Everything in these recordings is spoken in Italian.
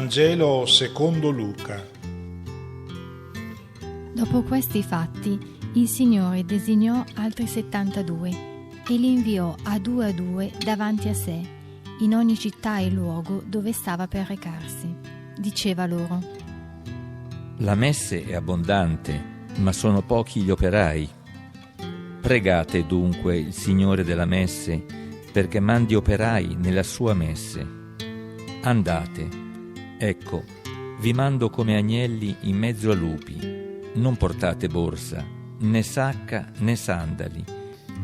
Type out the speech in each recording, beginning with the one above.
Vangelo secondo Luca. Dopo questi fatti, il Signore designò altri 72 e li inviò a due davanti a sé, in ogni città e luogo dove stava per recarsi. Diceva loro: La messe è abbondante, ma sono pochi gli operai. Pregate dunque il Signore della messe perché mandi operai nella sua messe. Andate, ecco, vi mando come agnelli in mezzo a lupi. Non portate borsa, né sacca né sandali,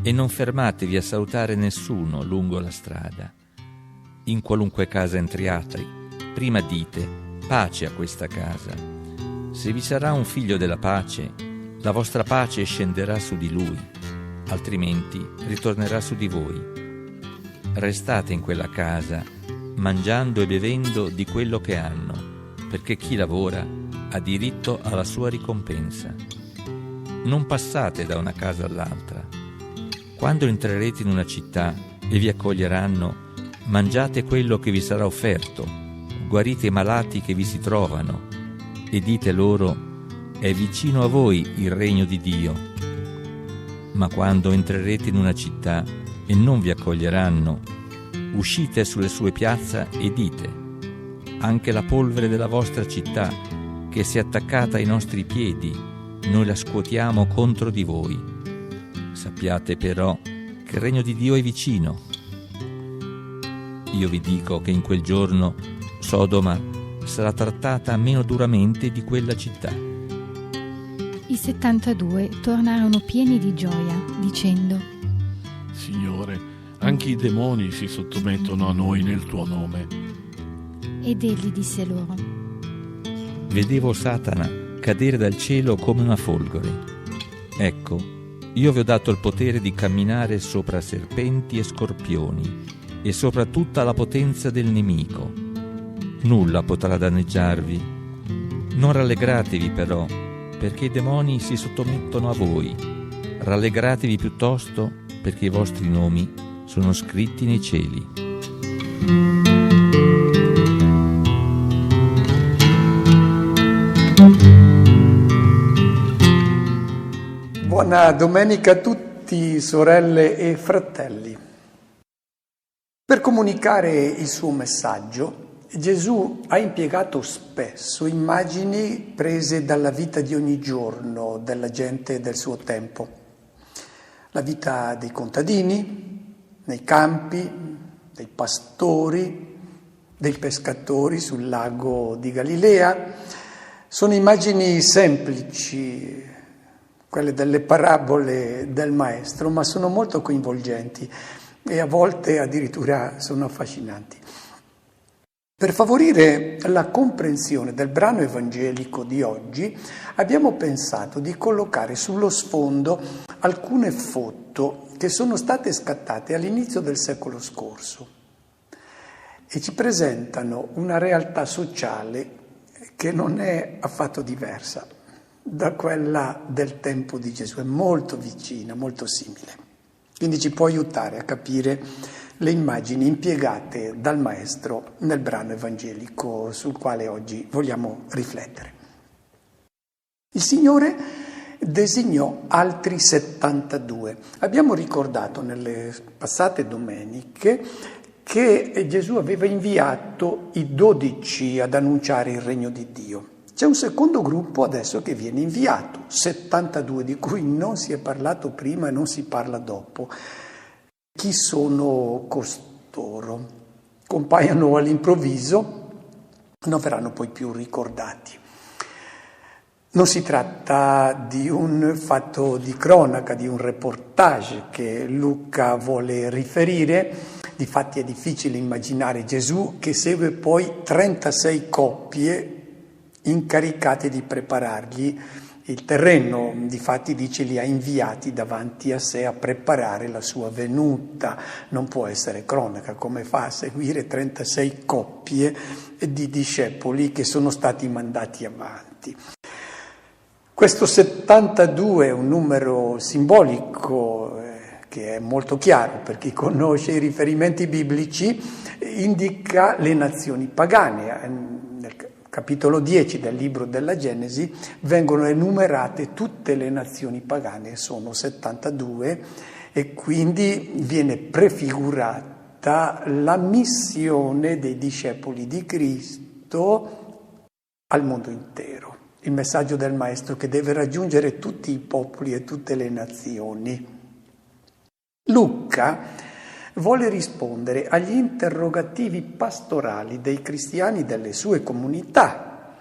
e non fermatevi a salutare nessuno lungo la strada. In qualunque casa entriate, prima dite: pace a questa casa. Se vi sarà un figlio della pace, la vostra pace scenderà su di lui, altrimenti ritornerà su di voi. Restate in quella casa, mangiando e bevendo di quello che hanno, perché chi lavora ha diritto alla sua ricompensa. Non passate da una casa all'altra. Quando entrerete in una città e vi accoglieranno, mangiate quello che vi sarà offerto, guarite i malati che vi si trovano e dite loro: è vicino a voi il regno di Dio. Ma quando entrerete in una città e non vi accoglieranno, uscite sulle sue piazze e dite: anche la polvere della vostra città, che si è attaccata ai nostri piedi, noi la scuotiamo contro di voi. Sappiate però che il regno di Dio è vicino. Io vi dico che in quel giorno Sodoma sarà trattata meno duramente di quella città. I 72 tornarono pieni di gioia, dicendo: Signore, anche i demoni si sottomettono a noi nel tuo nome. Ed egli disse loro: Vedevo Satana cadere dal cielo come una folgore. Ecco, io vi ho dato il potere di camminare sopra serpenti e scorpioni e sopra tutta la potenza del nemico. Nulla potrà danneggiarvi. Non rallegratevi però, perché i demoni si sottomettono a voi. Rallegratevi piuttosto, perché i vostri nomi sono scritti nei cieli. Buona domenica a tutti, sorelle e fratelli. Per comunicare il suo messaggio, Gesù ha impiegato spesso immagini prese dalla vita di ogni giorno della gente del suo tempo. La vita dei contadini, nei campi, dei pastori, dei pescatori sul lago di Galilea. Sono immagini semplici, quelle delle parabole del Maestro, ma sono molto coinvolgenti e a volte addirittura sono affascinanti. Per favorire la comprensione del brano evangelico di oggi, abbiamo pensato di collocare sullo sfondo alcune foto che sono state scattate all'inizio del secolo scorso e ci presentano una realtà sociale che non è affatto diversa da quella del tempo di Gesù, è molto vicina, molto simile. Quindi ci può aiutare a capire le immagini impiegate dal Maestro nel brano evangelico sul quale oggi vogliamo riflettere. Il Signore designò altri 72. Abbiamo ricordato nelle passate domeniche che Gesù aveva inviato i 12 ad annunciare il regno di Dio. C'è un secondo gruppo adesso che viene inviato, 72, di cui non si è parlato prima e non si parla dopo. Chi sono costoro? Compaiono all'improvviso, non verranno poi più ricordati. Non si tratta di un fatto di cronaca, di un reportage che Luca vuole riferire. Difatti è difficile immaginare Gesù che segue poi 36 coppie incaricate di preparargli il terreno. Difatti dice li ha inviati davanti a sé a preparare la sua venuta. Non può essere cronaca, come fa a seguire 36 coppie di discepoli che sono stati mandati avanti. Questo 72 è un numero simbolico che è molto chiaro per chi conosce i riferimenti biblici, indica le nazioni pagane. capitolo 10 del libro della Genesi, vengono enumerate tutte le nazioni pagane, sono 72, e quindi viene prefigurata la missione dei discepoli di Cristo al mondo intero, il messaggio del Maestro che deve raggiungere tutti i popoli e tutte le nazioni. Luca vuole rispondere agli interrogativi pastorali dei cristiani delle sue comunità,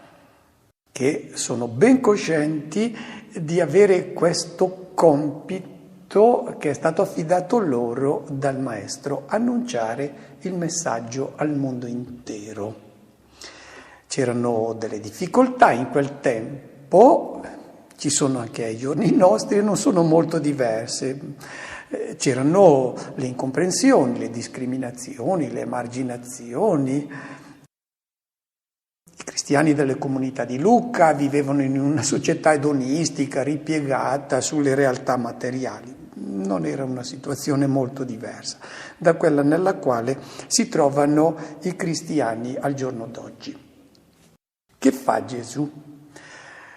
che sono ben coscienti di avere questo compito che è stato affidato loro dal Maestro, annunciare il messaggio al mondo intero. C'erano delle difficoltà in quel tempo, ci sono anche ai giorni nostri e non sono molto diverse. C'erano le incomprensioni, le discriminazioni, le emarginazioni. I cristiani delle comunità di Lucca vivevano in una società edonistica, ripiegata sulle realtà materiali. Non era una situazione molto diversa da quella nella quale si trovano i cristiani al giorno d'oggi. Che fa Gesù?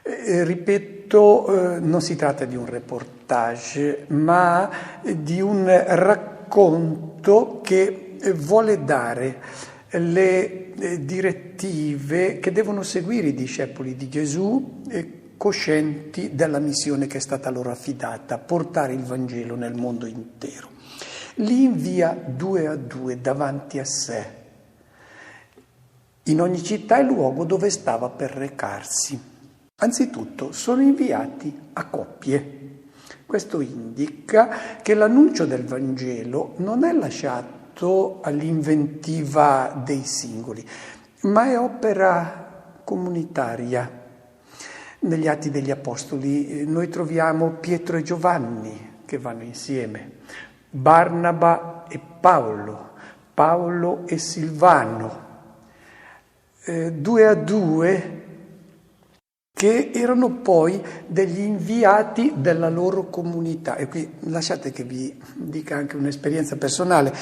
Ripeto, non si tratta di un reportage, ma di un racconto che vuole dare le direttive che devono seguire i discepoli di Gesù, coscienti della missione che è stata loro affidata, portare il Vangelo nel mondo intero. Li invia 2 a 2 davanti a sé, in ogni città e luogo dove stava per recarsi. Anzitutto sono inviati a coppie. Questo indica che l'annuncio del Vangelo non è lasciato all'inventiva dei singoli, ma è opera comunitaria. Negli Atti degli Apostoli noi troviamo Pietro e Giovanni che vanno insieme, Barnaba e Paolo, Paolo e Silvano, 2 a 2, che erano poi degli inviati della loro comunità. E qui lasciate che vi dica anche un'esperienza personale.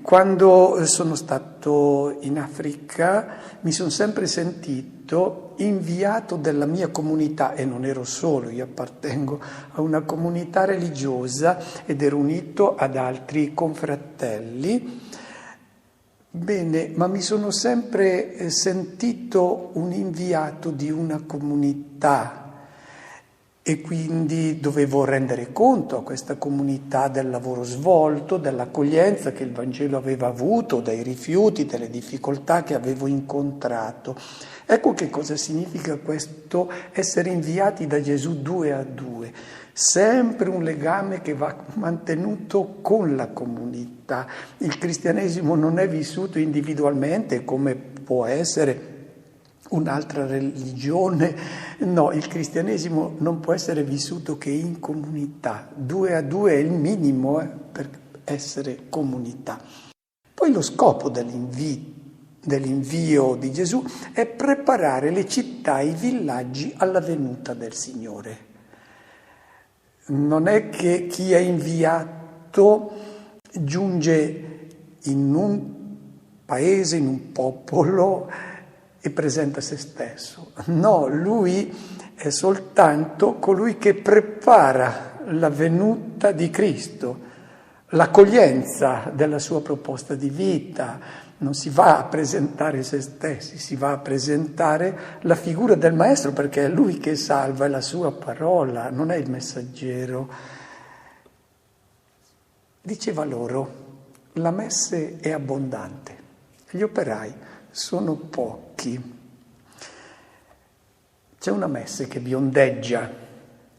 Quando sono stato in Africa mi sono sempre sentito inviato della mia comunità, e non ero solo, io appartengo a una comunità religiosa ed ero unito ad altri confratelli. Bene, ma mi sono sempre sentito un inviato di una comunità e quindi dovevo rendere conto a questa comunità del lavoro svolto, dell'accoglienza che il Vangelo aveva avuto, dei rifiuti, delle difficoltà che avevo incontrato. Ecco che cosa significa questo essere inviati da Gesù 2 a 2. Sempre un legame che va mantenuto con la comunità. Il cristianesimo non è vissuto individualmente come può essere un'altra religione. No, il cristianesimo non può essere vissuto che in comunità. 2 a 2 è il minimo per essere comunità. Poi lo scopo dell'invio di Gesù è preparare le città e i villaggi alla venuta del Signore. Non è che chi è inviato giunge in un paese, in un popolo e presenta se stesso. No, lui è soltanto colui che prepara la venuta di Cristo, l'accoglienza della sua proposta di vita. Non si va a presentare se stessi, si va a presentare la figura del Maestro, perché è Lui che salva, è la sua parola, non è il messaggero. Diceva loro, la messe è abbondante, gli operai sono pochi. C'è una messe che biondeggia,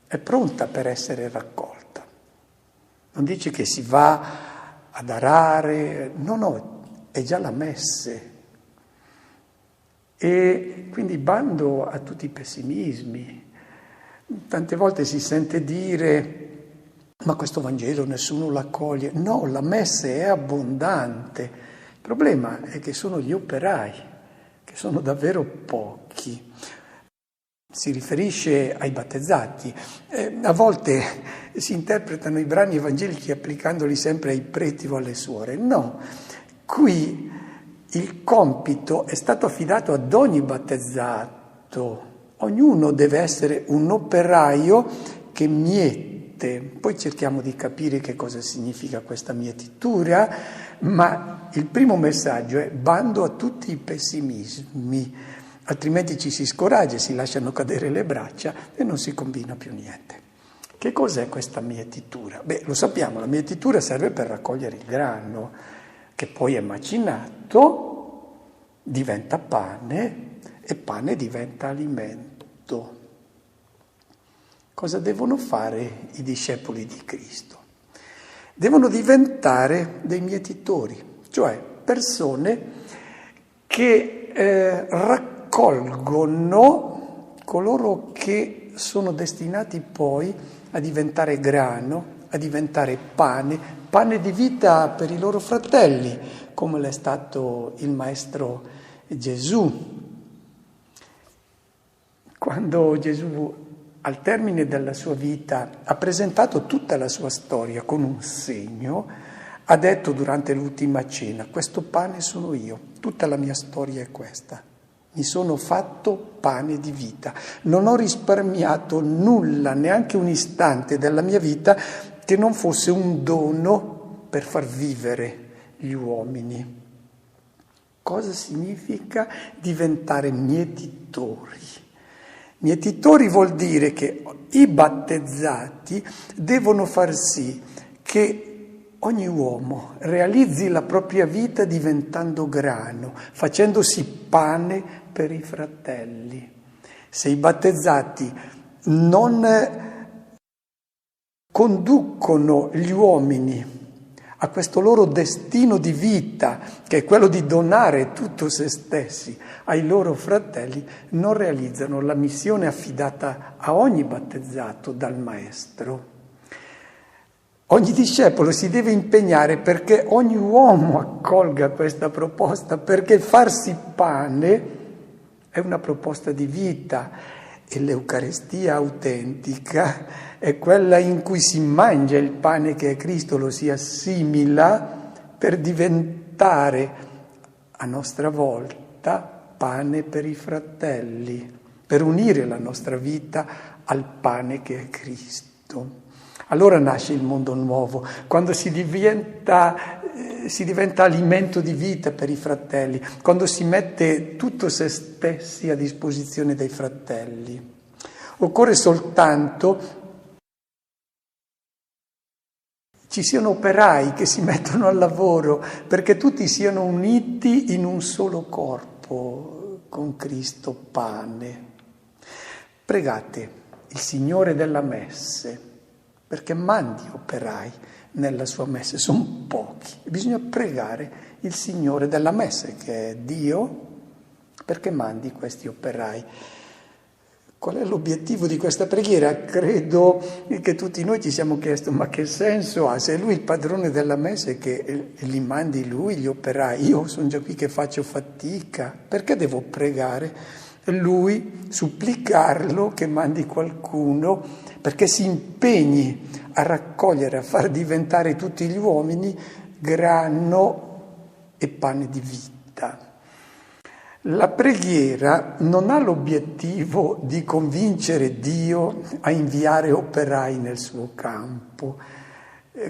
è pronta per essere raccolta. Non dice che si va ad arare, no, è già la messe. E quindi bando a tutti i pessimismi. Tante volte si sente dire, ma questo Vangelo nessuno lo accoglie. No, la messe è abbondante. Il problema è che sono gli operai, che sono davvero pochi. Si riferisce ai battezzati. A volte si interpretano i brani evangelici applicandoli sempre ai preti o alle suore. No, qui il compito è stato affidato ad ogni battezzato. Ognuno deve essere un operaio che miete. Poi cerchiamo di capire che cosa significa questa mietitura, ma il primo messaggio è bando a tutti i pessimismi, altrimenti ci si scoraggia, si lasciano cadere le braccia e non si combina più niente. Che cos'è questa mietitura? Beh, lo sappiamo, la mietitura serve per raccogliere il grano, che poi è macinato, diventa pane e pane diventa alimento. Cosa devono fare i discepoli di Cristo? Devono diventare dei mietitori, cioè persone che raccolgono coloro che sono destinati poi a diventare grano, a diventare pane di vita per i loro fratelli, come l'è stato il Maestro Gesù. Quando Gesù, al termine della sua vita, ha presentato tutta la sua storia con un segno, ha detto durante l'ultima cena: questo pane sono io, tutta la mia storia è questa. Mi sono fatto pane di vita. Non ho risparmiato nulla, neanche un istante della mia vita, che non fosse un dono per far vivere gli uomini. Cosa significa diventare mietitori? Mietitori vuol dire che i battezzati devono far sì che ogni uomo realizzi la propria vita diventando grano, facendosi pane per i fratelli. Se i battezzati non conducono gli uomini a questo loro destino di vita, che è quello di donare tutto se stessi ai loro fratelli, non realizzano la missione affidata a ogni battezzato dal Maestro. Ogni discepolo si deve impegnare perché ogni uomo accolga questa proposta, perché farsi pane è una proposta di vita e l'Eucaristia autentica è quella in cui si mangia il pane che è Cristo, lo si assimila per diventare a nostra volta pane per i fratelli, per unire la nostra vita al pane che è Cristo. Allora nasce il mondo nuovo, quando si diventa alimento di vita per i fratelli, quando si mette tutto se stessi a disposizione dei fratelli. Occorre soltanto ci siano operai che si mettono al lavoro perché tutti siano uniti in un solo corpo con Cristo pane. Pregate il Signore della Messe perché mandi operai nella sua messe, sono pochi. Bisogna pregare il Signore della Messe, che è Dio, perché mandi questi operai. Qual è l'obiettivo di questa preghiera? Credo che tutti noi ci siamo chiesto: ma che senso ha? Se lui è il padrone della messe, che li mandi lui, gli operai, io sono già qui che faccio fatica, perché devo pregare lui, supplicarlo che mandi qualcuno perché si impegni a raccogliere, a far diventare tutti gli uomini grano e pane di vita. La preghiera non ha l'obiettivo di convincere Dio a inviare operai nel suo campo.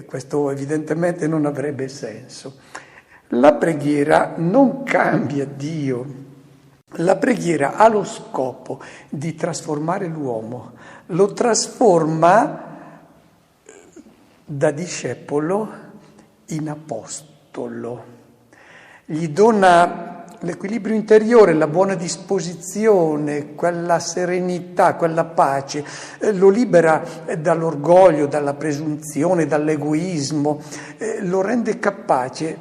Questo evidentemente non avrebbe senso. La preghiera non cambia Dio. La preghiera ha lo scopo di trasformare l'uomo. Lo trasforma da discepolo in apostolo. Gli dona l'equilibrio interiore, la buona disposizione, quella serenità, quella pace, lo libera dall'orgoglio, dalla presunzione, dall'egoismo, lo rende capace,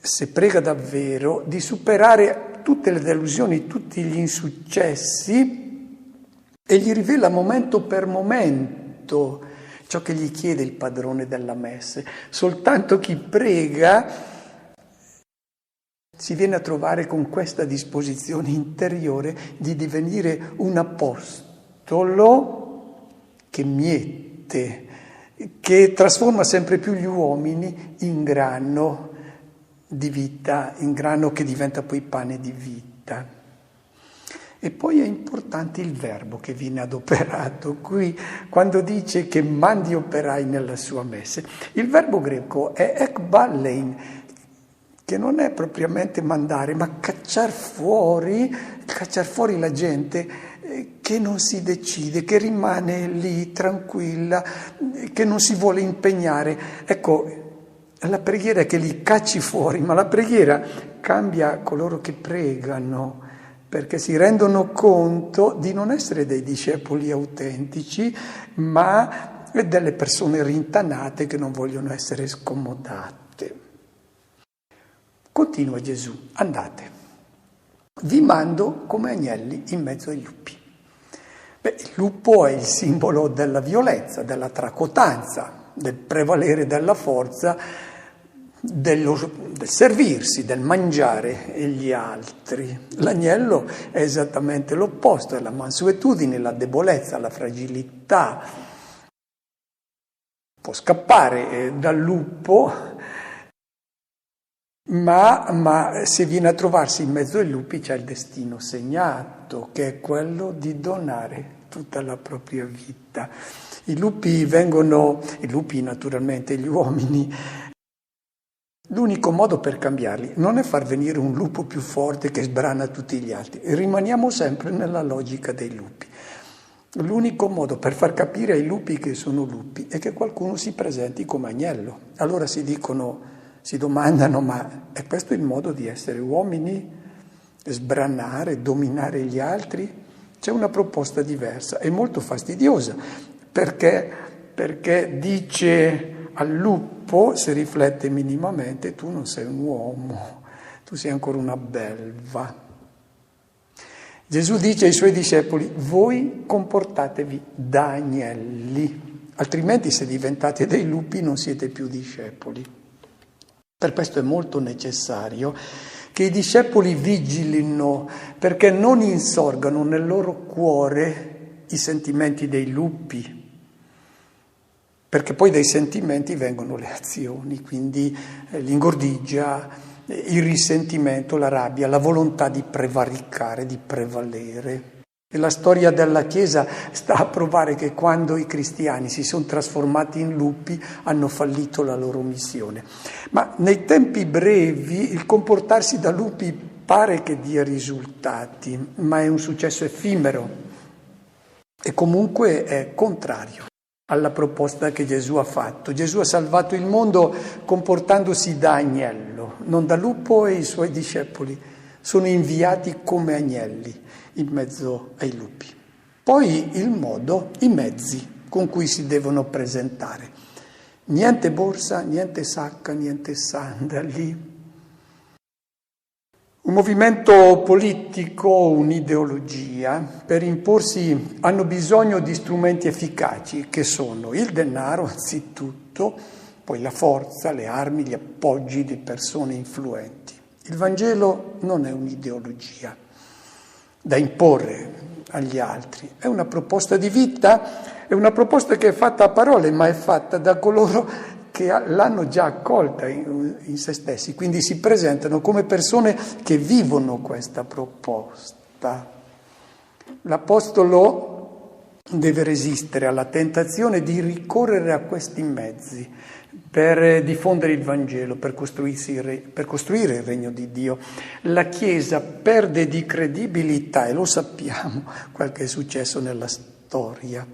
se prega davvero, di superare tutte le delusioni, tutti gli insuccessi e gli rivela momento per momento ciò che gli chiede il padrone della messe. Soltanto chi prega si viene a trovare con questa disposizione interiore di divenire un apostolo che miete, che trasforma sempre più gli uomini in grano di vita, in grano che diventa poi pane di vita. E poi è importante il verbo che viene adoperato qui, quando dice che mandi operai nella sua messe. Il verbo greco è ekballein, che non è propriamente mandare, ma cacciar fuori la gente che non si decide, che rimane lì tranquilla, che non si vuole impegnare. Ecco, la preghiera è che li cacci fuori, ma la preghiera cambia coloro che pregano, perché si rendono conto di non essere dei discepoli autentici, ma delle persone rintanate che non vogliono essere scomodate. Continua Gesù, andate, vi mando come agnelli in mezzo ai lupi. Il lupo è il simbolo della violenza, della tracotanza, del prevalere della forza, del servirsi, del mangiare gli altri. L'agnello è esattamente l'opposto, è la mansuetudine, la debolezza, la fragilità. Può scappare dal lupo, ma se viene a trovarsi in mezzo ai lupi c'è il destino segnato, che è quello di donare tutta la propria vita. I lupi naturalmente, gli uomini, l'unico modo per cambiarli non è far venire un lupo più forte che sbrana tutti gli altri, rimaniamo sempre nella logica dei lupi. L'unico modo per far capire ai lupi che sono lupi è che qualcuno si presenti come agnello. Allora si domandano, ma è questo il modo di essere uomini? Sbranare, dominare gli altri? C'è una proposta diversa, è molto fastidiosa, perché dice al lupo, se riflette minimamente, tu non sei un uomo, tu sei ancora una belva. Gesù dice ai suoi discepoli, voi comportatevi da agnelli, altrimenti se diventate dei lupi non siete più discepoli. Per questo è molto necessario che i discepoli vigilino perché non insorgano nel loro cuore i sentimenti dei lupi, perché poi dai sentimenti vengono le azioni, quindi l'ingordigia, il risentimento, la rabbia, la volontà di prevaricare, di prevalere. E la storia della Chiesa sta a provare che quando i cristiani si sono trasformati in lupi hanno fallito la loro missione. Ma nei tempi brevi il comportarsi da lupi pare che dia risultati, ma è un successo effimero e comunque è contrario alla proposta che Gesù ha fatto. Gesù ha salvato il mondo comportandosi da agnello, non da lupo, e i suoi discepoli sono inviati come agnelli in mezzo ai lupi. Poi i mezzi con cui si devono presentare. Niente borsa, niente sacca, niente sandali. Un movimento politico, un'ideologia, per imporsi hanno bisogno di strumenti efficaci, che sono il denaro anzitutto, poi la forza, le armi, gli appoggi di persone influenti. Il Vangelo non è un'ideologia da imporre agli altri, è una proposta di vita, è una proposta che è fatta a parole, ma è fatta da coloro che l'hanno già accolta in se stessi, quindi si presentano come persone che vivono questa proposta. L'Apostolo deve resistere alla tentazione di ricorrere a questi mezzi per diffondere il Vangelo, per costruire il regno di Dio. La Chiesa perde di credibilità, e lo sappiamo, quel che è successo nella storia.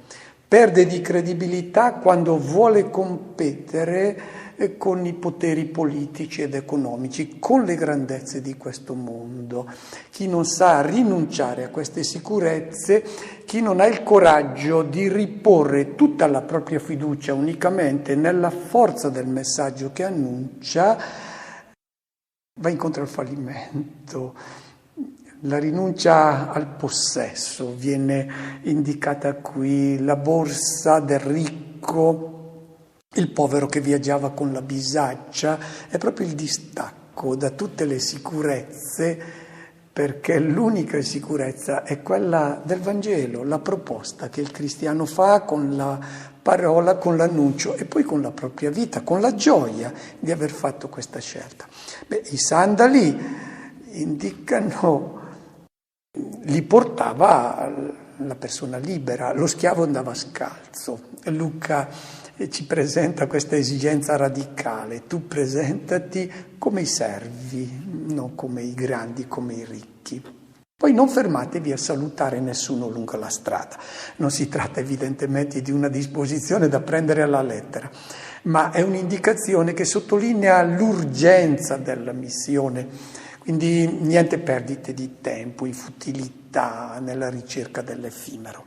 Perde di credibilità quando vuole competere con i poteri politici ed economici, con le grandezze di questo mondo. Chi non sa rinunciare a queste sicurezze, chi non ha il coraggio di riporre tutta la propria fiducia unicamente nella forza del messaggio che annuncia, va incontro al fallimento. La rinuncia al possesso viene indicata qui, la borsa del ricco, il povero che viaggiava con la bisaccia, è proprio il distacco da tutte le sicurezze perché l'unica sicurezza è quella del Vangelo, la proposta che il cristiano fa con la parola, con l'annuncio e poi con la propria vita, con la gioia di aver fatto questa scelta. I sandali indicano, li portava la persona libera, lo schiavo andava scalzo. Luca ci presenta questa esigenza radicale: tu presentati come i servi, non come i grandi, come i ricchi. Poi non fermatevi a salutare nessuno lungo la strada. Non si tratta evidentemente di una disposizione da prendere alla lettera, ma è un'indicazione che sottolinea l'urgenza della missione. Quindi niente perdite di tempo, infutilità nella ricerca dell'effimero.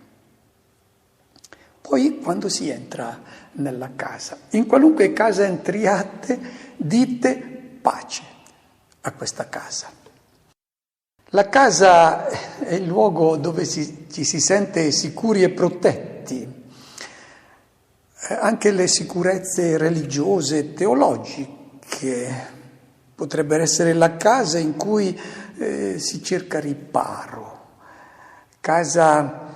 Poi quando si entra nella casa, in qualunque casa entriate, dite pace a questa casa. La casa è il luogo dove ci si sente sicuri e protetti. Anche le sicurezze religiose e teologiche potrebbero essere la casa in cui si cerca riparo. Casa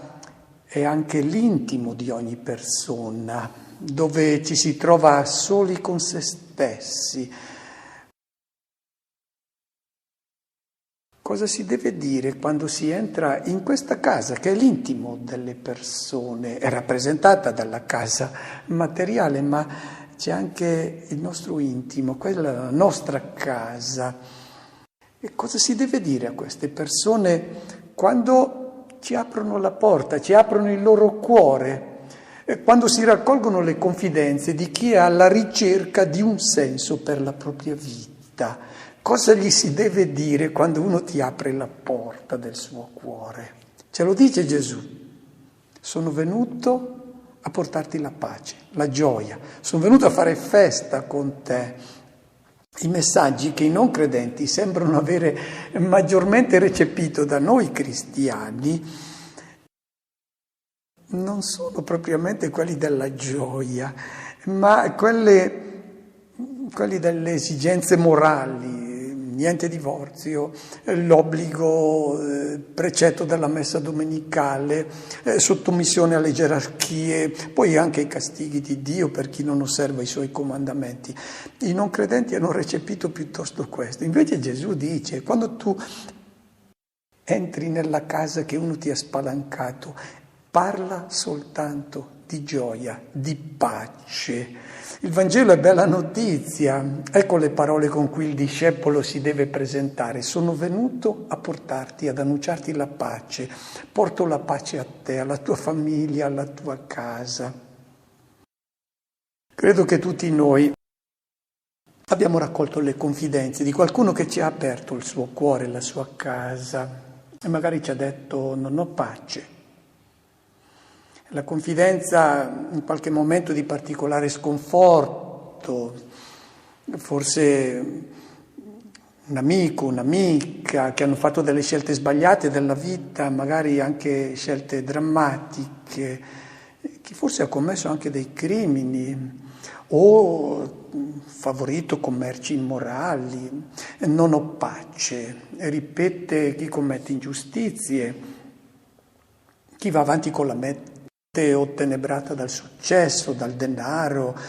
è anche l'intimo di ogni persona, dove ci si trova soli con se stessi. Cosa si deve dire quando si entra in questa casa, che è l'intimo delle persone? È rappresentata dalla casa materiale, ma c'è anche il nostro intimo, quella è la nostra casa. E cosa si deve dire a queste persone quando ci aprono la porta, ci aprono il loro cuore, quando si raccolgono le confidenze di chi è alla ricerca di un senso per la propria vita? Cosa gli si deve dire quando uno ti apre la porta del suo cuore? Ce lo dice Gesù: sono venuto a portarti la pace, la gioia, sono venuto a fare festa con te. I messaggi che i non credenti sembrano avere maggiormente recepito da noi cristiani non sono propriamente quelli della gioia, ma quelli delle esigenze morali. Niente divorzio, l'obbligo, precetto della messa domenicale, sottomissione alle gerarchie, poi anche i castighi di Dio per chi non osserva i suoi comandamenti. I non credenti hanno recepito piuttosto questo. Invece Gesù dice: quando tu entri nella casa che uno ti ha spalancato, parla soltanto di gioia, di pace. Il Vangelo è bella notizia. Ecco le parole con cui il discepolo si deve presentare: sono venuto a portarti, ad annunciarti la pace. Porto la pace a te, alla tua famiglia, alla tua casa. Credo che tutti noi abbiamo raccolto le confidenze di qualcuno che ci ha aperto il suo cuore, la sua casa, e magari ci ha detto: non ho pace. La confidenza in qualche momento di particolare sconforto, forse un amico, un'amica che hanno fatto delle scelte sbagliate della vita, magari anche scelte drammatiche, che forse ha commesso anche dei crimini o favorito commerci immorali. Non ho pace, ripete chi commette ingiustizie, chi va avanti con la mente ottenebrata dal successo, dal denaro,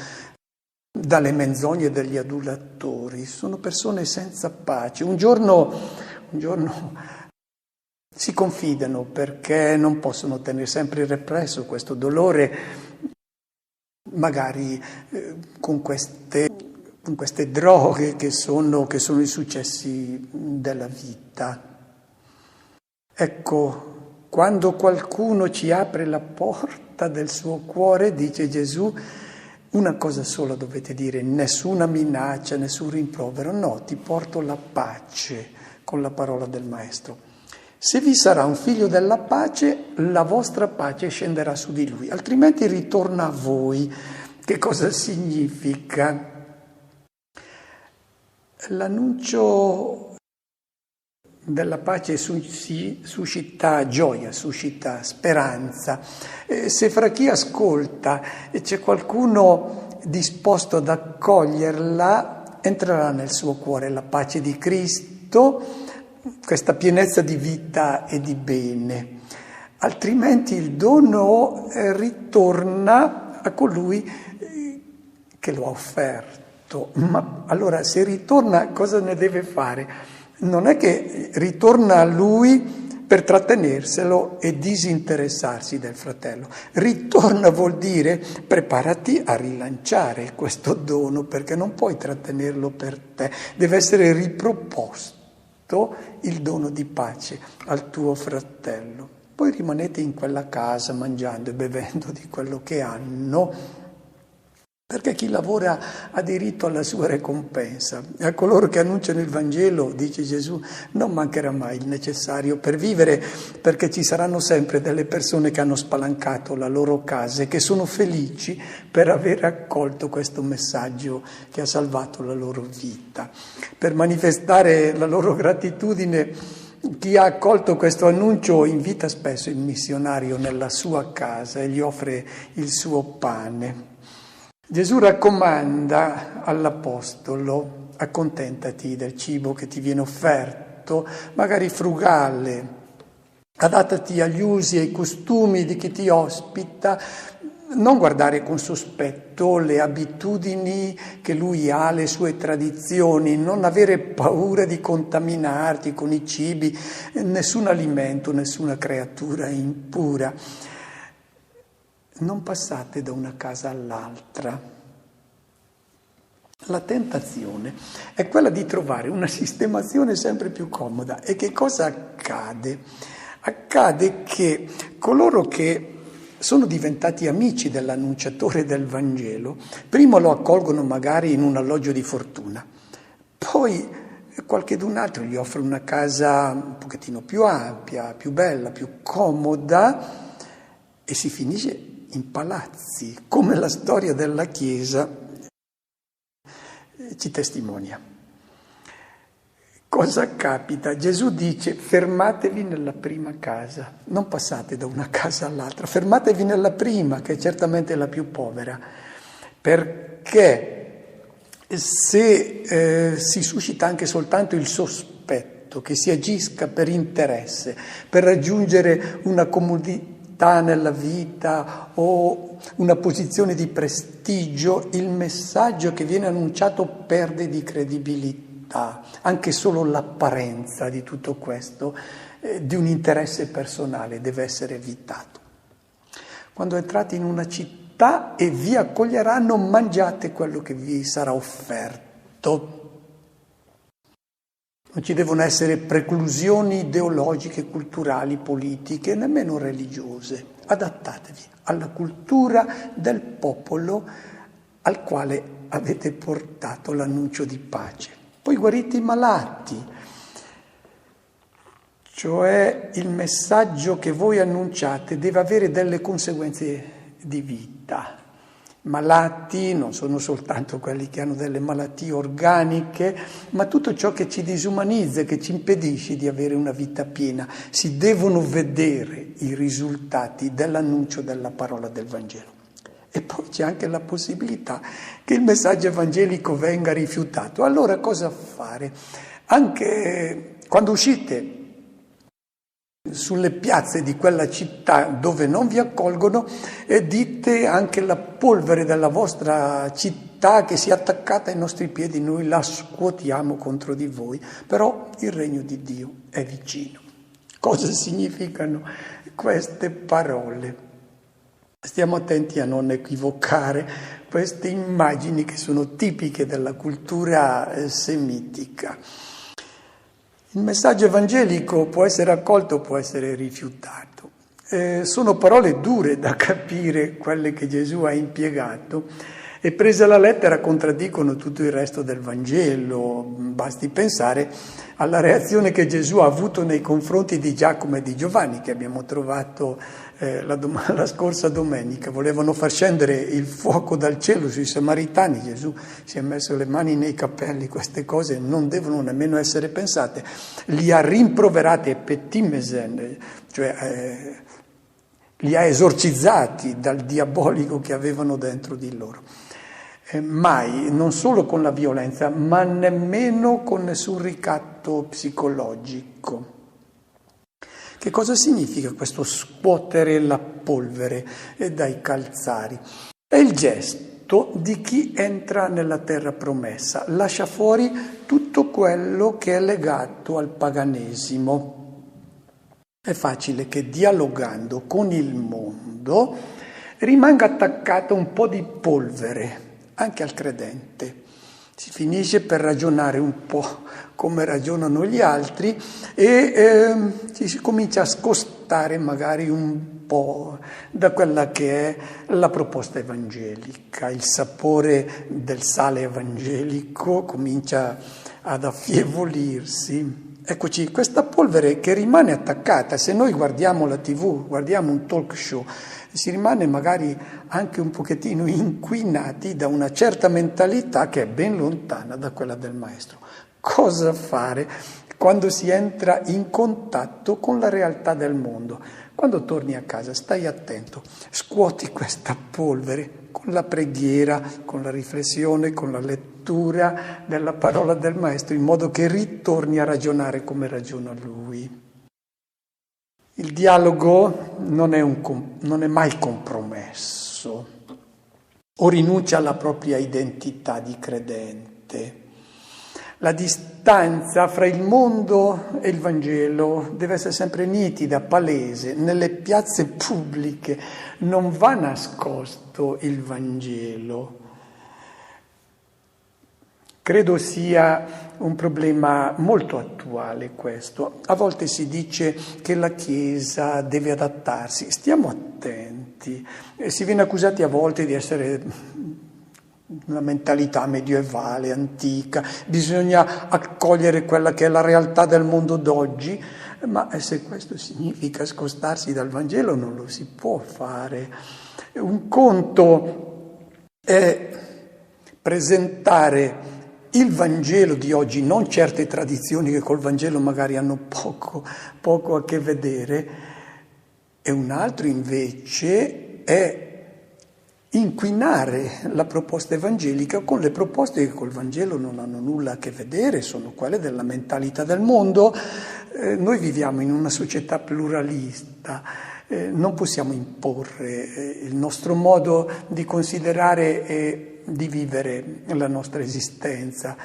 dalle menzogne degli adulatori. Sono persone senza pace. Un giorno si confidano perché non possono tenere sempre represso questo dolore, magari con queste droghe che sono i successi della vita. Ecco, quando qualcuno ci apre la porta del suo cuore, dice Gesù, una cosa sola dovete dire: nessuna minaccia, nessun rimprovero, no, ti porto la pace con la parola del Maestro. Se vi sarà un figlio della pace, la vostra pace scenderà su di lui, altrimenti ritorna a voi. Che cosa significa? L'annuncio della pace suscita gioia, suscita speranza. Se fra chi ascolta c'è qualcuno disposto ad accoglierla, entrerà nel suo cuore la pace di Cristo, questa pienezza di vita e di bene, altrimenti il dono ritorna a colui che lo ha offerto. Ma allora se ritorna, cosa ne deve fare? Non è che ritorna a lui per trattenerselo e disinteressarsi del fratello. Ritorna vuol dire preparati a rilanciare questo dono, perché non puoi trattenerlo per te, deve essere riproposto il dono di pace al tuo fratello. Poi rimanete in quella casa mangiando e bevendo di quello che hanno, perché chi lavora ha diritto alla sua ricompensa. A coloro che annunciano il Vangelo, dice Gesù, non mancherà mai il necessario per vivere, perché ci saranno sempre delle persone che hanno spalancato la loro casa e che sono felici per aver accolto questo messaggio che ha salvato la loro vita. Per manifestare la loro gratitudine, chi ha accolto questo annuncio invita spesso il missionario nella sua casa e gli offre il suo pane. Gesù raccomanda all'Apostolo: accontentati del cibo che ti viene offerto, magari frugale, adattati agli usi e ai costumi di chi ti ospita, non guardare con sospetto le abitudini che lui ha, le sue tradizioni, non avere paura di contaminarti con i cibi, nessun alimento, nessuna creatura impura. Non passate da una casa all'altra. La tentazione è quella di trovare una sistemazione sempre più comoda. E che cosa accade? Accade che coloro che sono diventati amici dell'annunciatore del Vangelo, prima lo accolgono magari in un alloggio di fortuna, poi qualchedun altro gli offre una casa un pochettino più ampia, più bella, più comoda, e si finisce in palazzi, come la storia della Chiesa ci testimonia. Cosa capita? Gesù dice: fermatevi nella prima casa, non passate da una casa all'altra, fermatevi nella prima, che è certamente la più povera, perché se si suscita anche soltanto il sospetto che si agisca per interesse, per raggiungere una comodità nella vita o una posizione di prestigio, il messaggio che viene annunciato perde di credibilità. Anche solo l'apparenza di tutto questo, di un interesse personale, deve essere evitato. Quando entrate in una città e vi accoglieranno, mangiate quello che vi sarà offerto. Non ci devono essere preclusioni ideologiche, culturali, politiche, nemmeno religiose. Adattatevi alla cultura del popolo al quale avete portato l'annuncio di pace. Poi guarite i malati, cioè il messaggio che voi annunciate deve avere delle conseguenze di vita. Malati non sono soltanto quelli che hanno delle malattie organiche, ma tutto ciò che ci disumanizza, che ci impedisce di avere una vita piena. Si devono vedere i risultati dell'annuncio della parola del Vangelo. E poi c'è anche la possibilità che il messaggio evangelico venga rifiutato. Allora cosa fare? Anche quando uscite sulle piazze di quella città dove non vi accolgono, e dite: anche la polvere della vostra città che si è attaccata ai nostri piedi, noi la scuotiamo contro di voi, però il regno di Dio è vicino. Cosa significano queste parole? Stiamo attenti a non equivocare queste immagini che sono tipiche della cultura semitica. Il messaggio evangelico può essere accolto, può essere rifiutato. Sono parole dure da capire, quelle che Gesù ha impiegato, e prese alla lettera contraddicono tutto il resto del Vangelo. Basti pensare alla reazione che Gesù ha avuto nei confronti di Giacomo e di Giovanni, che abbiamo trovato la scorsa domenica. Volevano far scendere il fuoco dal cielo sui Samaritani. Gesù si è messo le mani nei capelli. Queste cose non devono nemmeno essere pensate. Li ha rimproverati e petimesen, cioè li ha esorcizzati dal diabolico che avevano dentro di loro. mai, non solo con la violenza, ma nemmeno con nessun ricatto psicologico. Che cosa significa questo scuotere la polvere dai calzari? È il gesto di chi entra nella terra promessa, lascia fuori tutto quello che è legato al paganesimo. È facile che dialogando con il mondo rimanga attaccata un po' di polvere anche al credente. Si finisce per ragionare un po' come ragionano gli altri e ci si comincia a scostare magari un po' da quella che è la proposta evangelica. Il sapore del sale evangelico comincia ad affievolirsi. Eccoci, questa polvere che rimane attaccata, se noi guardiamo la TV, guardiamo un talk show, si rimane magari anche un pochettino inquinati da una certa mentalità che è ben lontana da quella del maestro. Cosa fare quando si entra in contatto con la realtà del mondo? Quando torni a casa stai attento, scuoti questa polvere con la preghiera, con la riflessione, con la lettura della parola del maestro, in modo che ritorni a ragionare come ragiona lui. Il dialogo non è mai compromesso o rinuncia alla propria identità di credente. La distanza fra il mondo e il Vangelo deve essere sempre nitida, palese. Nelle piazze pubbliche non va nascosto il Vangelo. Credo sia un problema molto attuale questo. A volte si dice che la Chiesa deve adattarsi. Stiamo attenti. Si viene accusati a volte di essere una mentalità medievale, antica. Bisogna accogliere quella che è la realtà del mondo d'oggi. Ma se questo significa scostarsi dal Vangelo non lo si può fare. Un conto è presentare il Vangelo di oggi, non certe tradizioni che col Vangelo magari hanno poco a che vedere, e un altro invece è inquinare la proposta evangelica con le proposte che col Vangelo non hanno nulla a che vedere, sono quelle della mentalità del mondo. Noi viviamo in una società pluralista, non possiamo imporre il nostro modo di considerare e di vivere la nostra esistenza.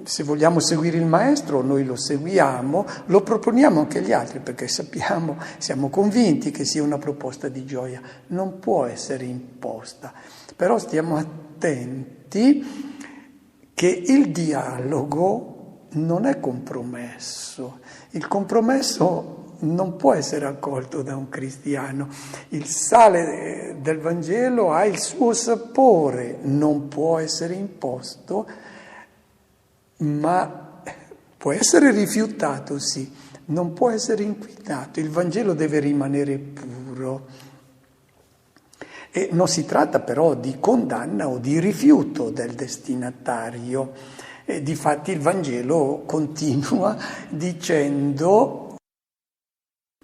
Se vogliamo seguire il Maestro, noi lo seguiamo, lo proponiamo anche agli altri, perché siamo convinti che sia una proposta di gioia. Non può essere imposta, però stiamo attenti che il dialogo non è compromesso. Il compromesso non può essere accolto da un cristiano. Il sale del Vangelo ha il suo sapore, non può essere imposto, ma può essere rifiutato, sì, non può essere inquinato. Il Vangelo deve rimanere puro. E non si tratta però di condanna o di rifiuto del destinatario. Difatti il Vangelo continua dicendo: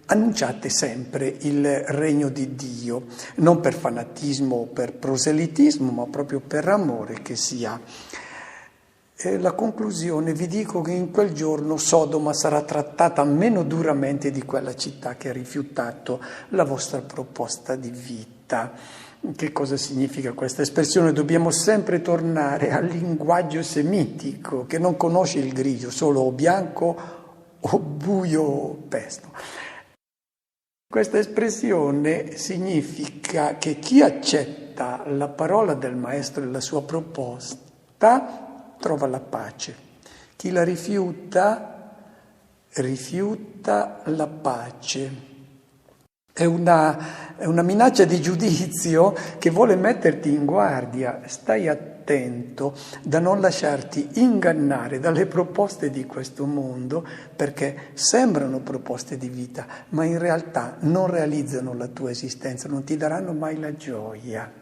annunciate sempre il regno di Dio, non per fanatismo o per proselitismo, ma proprio per amore che si ha. La conclusione: vi dico che in quel giorno Sodoma sarà trattata meno duramente di quella città che ha rifiutato la vostra proposta di vita. Che cosa significa questa espressione? Dobbiamo sempre tornare al linguaggio semitico, che non conosce il grigio, solo o bianco o buio o pesto. Questa espressione significa che chi accetta la parola del Maestro e la sua proposta trova la pace. Chi la rifiuta la pace. È una minaccia di giudizio che vuole metterti in guardia. Stai attento da non lasciarti ingannare dalle proposte di questo mondo, perché sembrano proposte di vita, ma in realtà non realizzano la tua esistenza, non ti daranno mai la gioia.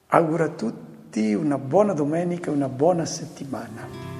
Auguro a tutti una buona domenica e una buona settimana.